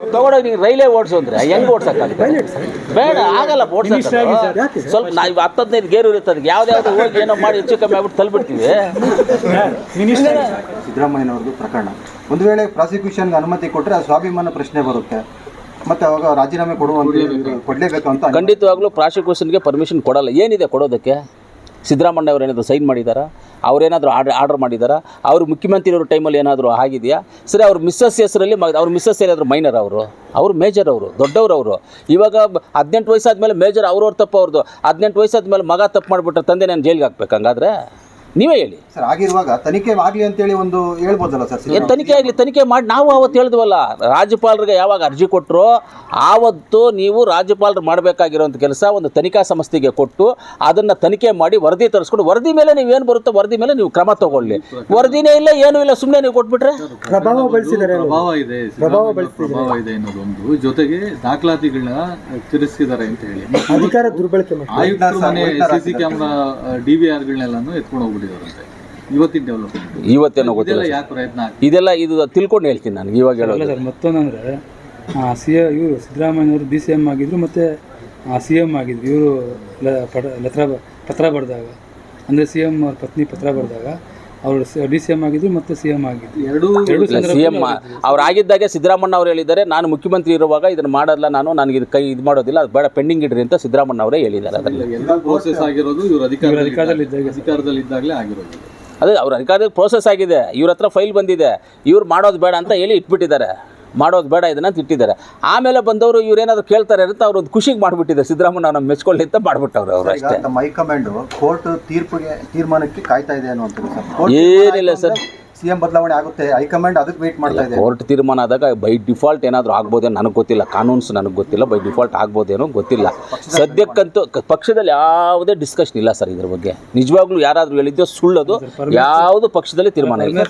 ತಗೊಂಡೋಗಿ ನೀವು ರೈಲೇ ಓಡಿಸು ಅಂದರೆ ಹೆಂಗೆ ಓಡ್ಸೋಕ್ಕಾಗುತ್ತೆ? ಬೇಡ, ಆಗಲ್ಲ ಓಡಿಸೋಕ್ಕೆ. ಸ್ವಲ್ಪ ನಾವು 10-15 ಗೇರು ಇರ್ತದೆ, ಯಾವ್ದಾವ್ದು ಹೋಗಿ ಏನೋ ಮಾಡಿ ಹೆಚ್ಚು ಕಮ್ಮಿ ಆಗ್ಬಿಟ್ಟು ತಲ್ಬಿಡ್ತೀವಿ. ಸಿದ್ದರಾಮಯ್ಯನವ್ರದ್ದು ಪ್ರಕರಣ ಒಂದು ವೇಳೆ ಪ್ರಾಸಿಕ್ಯೂಷನ್ಗೆ ಅನುಮತಿ ಕೊಟ್ಟರೆ ಅದು ಸ್ವಾಭಿಮಾನ ಪ್ರಶ್ನೆ ಬರುತ್ತೆ, ಮತ್ತು ಅವಾಗ ರಾಜೀನಾಮೆ ಕೊಡಲೇಬೇಕು ಅಂತ. ಖಂಡಿತವಾಗ್ಲೂ ಪ್ರಾಸಿಕ್ಯೂಷನ್ಗೆ ಪರ್ಮಿಷನ್ ಕೊಡಲ್ಲ. ಏನಿದೆ ಕೊಡೋದಕ್ಕೆ? ಸಿದ್ದರಾಮಯ್ಯ ಅವ್ರು ಏನಾದರೂ ಸೈನ್ ಮಾಡಿದಾರಾ? ಅವ್ರೇನಾದರೂ ಆರ್ಡರ್ ಮಾಡಿದಾರಾ? ಅವರು ಮುಖ್ಯಮಂತ್ರಿ ಇರೋ ಟೈಮಲ್ಲಿ ಏನಾದರೂ ಆಗಿದೆಯಾ? ಸರಿ, ಅವ್ರ ಮಿಸ್ಸಸ್ ಹೆಸರಲ್ಲಿ ಅವ್ರ ಮಿಸ್ಸಸ್ ಏನಾದರೂ ಮೈನರ್, ಅವರು ಮೇಜರ್, ಅವರು ದೊಡ್ಡವರು. ಅವರು ಇವಾಗ 18 ವಯಸ್ಸಾದ್ಮೇಲೆ ಮೇಜರ್ ಅವ್ರವ್ರ ತಪ್ಪು ಅವ್ರದ್ದು. 18 ವಯಸ್ಸಾದ್ಮೇಲೆ ಮಗ ತಪ್ಪು ಮಾಡಿಬಿಟ್ರೆ ತಂದೆ ನಾನು ಜೈಲಿಗೆ ಹಾಕ್ಬೇಕು? ಹಂಗಾದ್ರೆ ನೀವೇ ಹೇಳಿ ಸರ್. ಆಗಿರುವಾಗ ತನಿಖೆ ಆಗಲಿ ಅಂತೇಳಿ ಒಂದು ಹೇಳ್ಬೋದಲ್ಲ ಸರ್? ಏನು ತನಿಖೆ ಆಗಲಿ, ತನಿಖೆ ಮಾಡಿ. ನಾವು ಅವತ್ತು ಹೇಳಿದ್ವಲ್ಲ, ರಾಜ್ಯಪಾಲರಿಗೆ ಯಾವಾಗ ಅರ್ಜಿ ಕೊಟ್ಟರು ಆವತ್ತು ನೀವು ರಾಜ್ಯಪಾಲರು ಮಾಡಬೇಕಾಗಿರೋಂಥ ಕೆಲಸ ಒಂದು ತನಿಖಾ ಸಂಸ್ಥೆಗೆ ಕೊಟ್ಟು ಅದನ್ನು ತನಿಖೆ ಮಾಡಿ ವರದಿ ತರಿಸ್ಕೊಂಡು, ವರದಿ ಮೇಲೆ ನೀವೇನು ಬರುತ್ತೋ ವರದಿ ಮೇಲೆ ನೀವು ಕ್ರಮ ತಗೊಳ್ಳಿ. ವರದಿನೇ ಇಲ್ಲ, ಏನೂ ಇಲ್ಲ, ಸುಮ್ಮನೆ ನೀವು ಕೊಟ್ಬಿಟ್ರೆ ಪ್ರಭಾವ ಇದೆ ಅನ್ನೋದೊಂದು, ಜೊತೆಗೆ ದಾಖಲಾತಿಗಳನ್ನ ತಿರ್ಸಿದ್ದಾರೆ ಅಂತ ಹೇಳಿ ಅಧಿಕಾರ ದುರ್ಬಳಕೆ ಆಯುಕ್ತರ ಮನೆ ಸಿಸಿ ಕ್ಯಾಮ್ರಾ DVRಗಳನ್ನೆಲ್ಲನೂ ಎತ್ಕೊಂಡು ಹೋಗ್ಬಿಟ್ಟಿದಾರಂತೆ. ಇವತ್ತೇನೋ ಗೊತ್ತಿಲ್ಲ. ಇದೆಲ್ಲ ಇದು ತಿಳ್ಕೊಂಡು ಹೇಳ್ತೀನಿ ನನಗೆ ಇವಾಗ ಹೇಳೋದು. ಮತ್ತೊಂದಂದ್ರೆ ಇವರು ಸಿದ್ದರಾಮಯ್ಯವರು DCM ಆಗಿದ್ರು ಮತ್ತು CM ಆಗಿದ್ರು. ಇವರು ಪತ್ರ ಬರೆದಾಗ, ಅಂದರೆ CM ಅವ್ರ ಪತ್ನಿ ಪತ್ರ ಬರೆದಾಗ ಅವರು DCM ಆಗಿದ್ರು ಮತ್ತು CM ಆಗಿದ್ರು. ಎರಡು CM ಅವ್ರು ಆಗಿದ್ದಾಗೆ ಸಿದ್ದರಾಮಯ್ಯ ಅವರು ಹೇಳಿದ್ದಾರೆ, ನಾನು ಮುಖ್ಯಮಂತ್ರಿ ಇರುವಾಗ ಇದನ್ನು ಮಾಡಲ್ಲ, ನನಗೆ ಇದು ಮಾಡೋದಿಲ್ಲ, ಅದು ಬೇಡ, ಪೆಂಡಿಂಗ್ ಇಡ್ರಿ ಅಂತ ಸಿದ್ದರಾಮಯ್ಯ ಅವರೇ ಹೇಳಿದ್ದಾರೆ. ಅದರಲ್ಲಿ ಎಲ್ಲ ಪ್ರೋಸೆಸ್ ಆಗಿರೋದು ಇವರು ಅಧಿಕಾರದಲ್ಲಿದ್ದಾಗಲೇ ಆಗಿರೋದು. ಅದೇ ಅವ್ರ ಅಧಿಕಾರದಲ್ಲಿ ಪ್ರೋಸೆಸ್ ಆಗಿದೆ, ಇವ್ರ ಹತ್ರ ಫೈಲ್ ಬಂದಿದೆ, ಇವ್ರು ಮಾಡೋದು ಬೇಡ ಅಂತ ಹೇಳಿ ಇಟ್ಬಿಟ್ಟಿದ್ದಾರೆ, ಮಾಡೋದು ಬೇಡ ಇದನ್ನ ಅಂತ ಇಟ್ಟಿದ್ದಾರೆ. ಆಮೇಲೆ ಬಂದವರು ಇವ್ರೇನಾದ್ರು ಕೇಳ್ತಾರೆ ಅಂತ ಅವ್ರು ಒಂದು ಖುಷಿಗೆ ಮಾಡಿಬಿಟ್ಟಿದ್ದಾರೆ, ಸಿದ್ದರಾಮಯ್ಯ ನಮ್ಮ ಮೆಚ್ಕೊಳ್ಳಿ ಅಂತ ಮಾಡಿಬಿಟ್ಟವ್ರು ಅವರು. ಅಷ್ಟೇ. ಹೈಕಮಾಂಡ್ ಕೋರ್ಟ್ ತೀರ್ಮಾನಕ್ಕೆ ಕಾಯ್ತಾ ಇದೆ ಅನ್ನುವಂಥದ್ದು ಸರ್. ಏನಿಲ್ಲ ಸರ್, CM ಬದಲಾವಣೆ ಆಗುತ್ತೆ, ಹೈಕಮಾಂಡ್ ಅದಕ್ಕೆ ವೇಟ್ ಮಾಡ್ತಾ ಇದೆ. ಕೋರ್ಟ್ ತೀರ್ಮಾನ ಆದಾಗ ಬೈ ಡಿಫಾಲ್ಟ್ ಏನಾದರೂ ಆಗ್ಬೋದೇನೋ ನನಗೆ ಗೊತ್ತಿಲ್ಲ, ಕಾನೂನ್ಸ್ ನನಗೆ ಗೊತ್ತಿಲ್ಲ, ಬೈ ಡಿಫಾಲ್ಟ್ ಆಗ್ಬೋದೇನೋ ಗೊತ್ತಿಲ್ಲ. ಸದ್ಯಕ್ಕಂತೂ ಪಕ್ಷದಲ್ಲಿ ಯಾವುದೇ ಡಿಸ್ಕಷನ್ ಇಲ್ಲ ಸರ್ ಇದ್ರ ಬಗ್ಗೆ. ನಿಜವಾಗ್ಲೂ ಯಾರಾದರೂ ಹೇಳಿದ್ದೆ ಸುಳ್ಳದು, ಯಾವುದು ಪಕ್ಷದಲ್ಲಿ ತೀರ್ಮಾನ ಇಲ್ಲ.